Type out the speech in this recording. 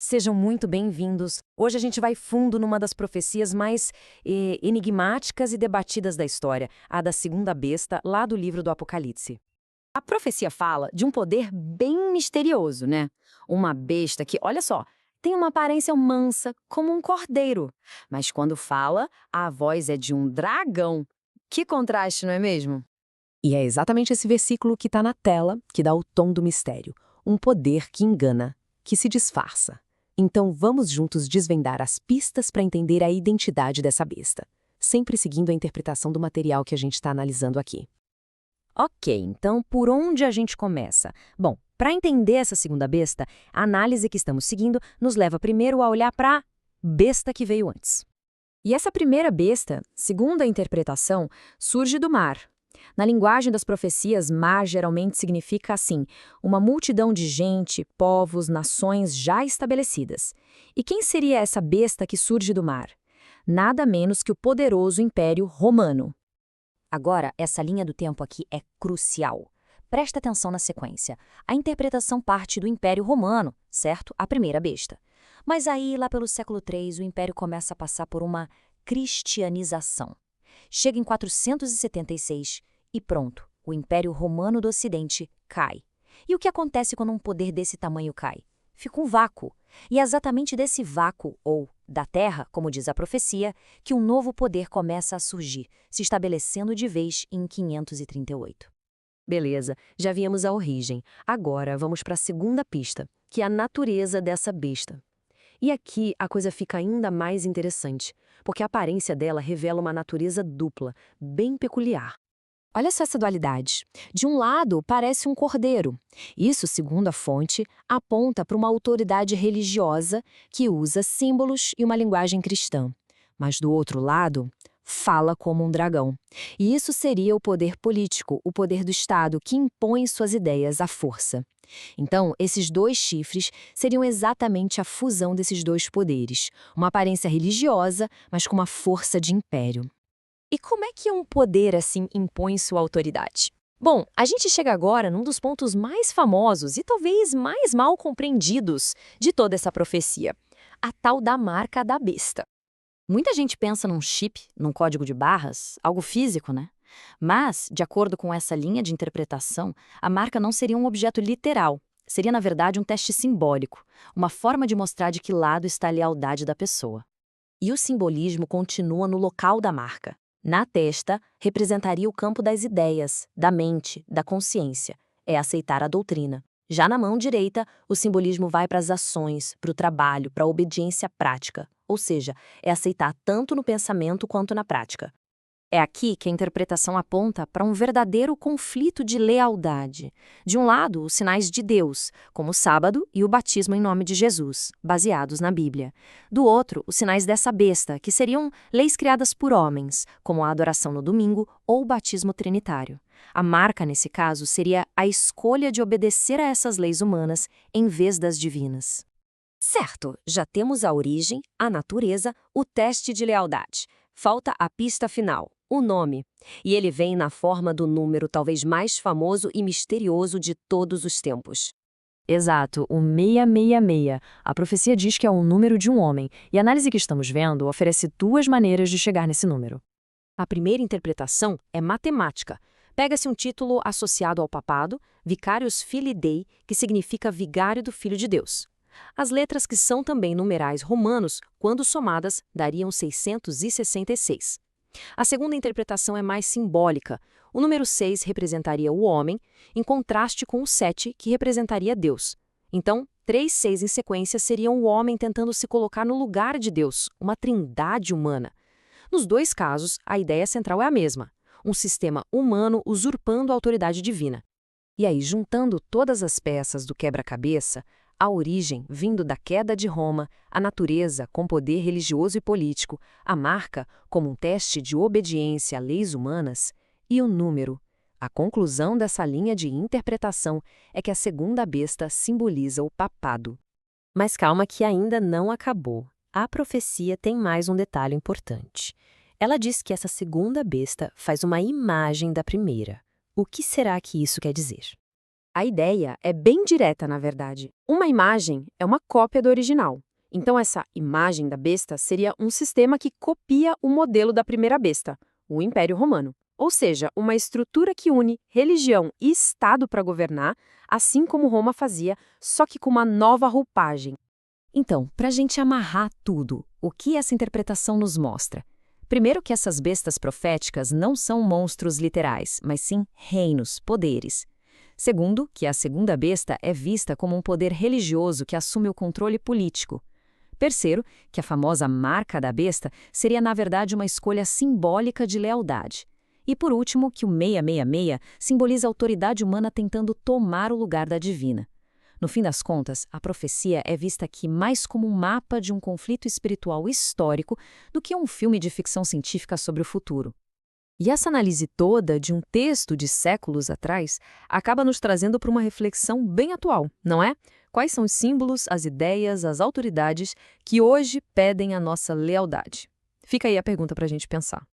Sejam muito bem-vindos. Hoje a gente vai fundo numa das profecias mais enigmáticas e debatidas da história, a da segunda besta, lá do livro do Apocalipse. A profecia fala de um poder bem misterioso, né? Uma besta que, olha só, tem uma aparência mansa, como um cordeiro. Mas quando fala, a voz é de um dragão. Que contraste, não é mesmo? E é exatamente esse versículo que está na tela que dá o tom do mistério. Um poder que engana, que se disfarça. Então vamos juntos desvendar as pistas para entender a identidade dessa besta, sempre seguindo a interpretação do material que a gente está analisando aqui. Ok, então por onde a gente começa? Bom, para entender essa segunda besta, a análise que estamos seguindo nos leva primeiro a olhar para a besta que veio antes. E essa primeira besta, segundo a interpretação, surge do mar. Na linguagem das profecias, mar geralmente significa assim, uma multidão de gente, povos, nações já estabelecidas. E quem seria essa besta que surge do mar? Nada menos que o poderoso Império Romano. Agora, essa linha do tempo aqui é crucial. Presta atenção na sequência. A interpretação parte do Império Romano, certo? A primeira besta. Mas aí, lá pelo século III, o Império começa a passar por uma cristianização. Chega em 476 e pronto, o Império Romano do Ocidente cai. E o que acontece quando um poder desse tamanho cai? Fica um vácuo. E é exatamente desse vácuo, ou da Terra, como diz a profecia, que um novo poder começa a surgir, se estabelecendo de vez em 538. Beleza, já viemos a origem. Agora vamos para a segunda pista, que é a natureza dessa besta. E aqui a coisa fica ainda mais interessante, porque a aparência dela revela uma natureza dupla, bem peculiar. Olha só essa dualidade. De um lado, parece um cordeiro. Isso, segundo a fonte, aponta para uma autoridade religiosa que usa símbolos e uma linguagem cristã. Mas do outro lado, fala como um dragão. E isso seria o poder político, o poder do Estado que impõe suas ideias à força. Então, esses dois chifres seriam exatamente a fusão desses dois poderes, uma aparência religiosa, mas com uma força de império. E como é que um poder assim impõe sua autoridade? Bom, a gente chega agora num dos pontos mais famosos e talvez mais mal compreendidos de toda essa profecia, a tal da marca da besta. Muita gente pensa num chip, num código de barras, algo físico, né? Mas, de acordo com essa linha de interpretação, a marca não seria um objeto literal. Seria, na verdade, um teste simbólico, uma forma de mostrar de que lado está a lealdade da pessoa. E o simbolismo continua no local da marca. Na testa, representaria o campo das ideias, da mente, da consciência. É aceitar a doutrina. Já na mão direita, o simbolismo vai para as ações, para o trabalho, para a obediência prática. Ou seja, é aceitar tanto no pensamento quanto na prática. É aqui que a interpretação aponta para um verdadeiro conflito de lealdade. De um lado, os sinais de Deus, como o sábado e o batismo em nome de Jesus, baseados na Bíblia. Do outro, os sinais dessa besta, que seriam leis criadas por homens, como a adoração no domingo ou o batismo trinitário. A marca, nesse caso, seria a escolha de obedecer a essas leis humanas em vez das divinas. Certo, já temos a origem, a natureza, o teste de lealdade. Falta a pista final, o nome. E ele vem na forma do número talvez mais famoso e misterioso de todos os tempos. Exato, o 666. A profecia diz que é o número de um homem, e a análise que estamos vendo oferece duas maneiras de chegar nesse número. A primeira interpretação é matemática. Pega-se um título associado ao papado, Vicarius Filii Dei, que significa vigário do Filho de Deus. As letras que são também numerais romanos, quando somadas, dariam 666. A segunda interpretação é mais simbólica. O número 6 representaria o homem, em contraste com o 7, que representaria Deus. Então, 3 6 em sequência seriam o homem tentando se colocar no lugar de Deus, uma trindade humana. Nos dois casos, a ideia central é a mesma: um sistema humano usurpando a autoridade divina. E aí, juntando todas as peças do quebra-cabeça, a origem vindo da queda de Roma, a natureza com poder religioso e político, a marca como um teste de obediência a leis humanas e o número. A conclusão dessa linha de interpretação é que a segunda besta simboliza o papado. Mas calma que ainda não acabou. A profecia tem mais um detalhe importante. Ela diz que essa segunda besta faz uma imagem da primeira. O que será que isso quer dizer? A ideia é bem direta, na verdade. Uma imagem é uma cópia do original. Então, essa imagem da besta seria um sistema que copia o modelo da primeira besta, o Império Romano. Ou seja, uma estrutura que une religião e Estado para governar, assim como Roma fazia, só que com uma nova roupagem. Então, para a gente amarrar tudo, o que essa interpretação nos mostra? Primeiro que essas bestas proféticas não são monstros literais, mas sim reinos, poderes. Segundo, que a segunda besta é vista como um poder religioso que assume o controle político. Terceiro, que a famosa marca da besta seria, na verdade, uma escolha simbólica de lealdade. E por último, que o 666 simboliza a autoridade humana tentando tomar o lugar da divina. No fim das contas, a profecia é vista aqui mais como um mapa de um conflito espiritual histórico do que um filme de ficção científica sobre o futuro. E essa análise toda de um texto de séculos atrás acaba nos trazendo para uma reflexão bem atual, não é? Quais são os símbolos, as ideias, as autoridades que hoje pedem a nossa lealdade? Fica aí a pergunta para a gente pensar.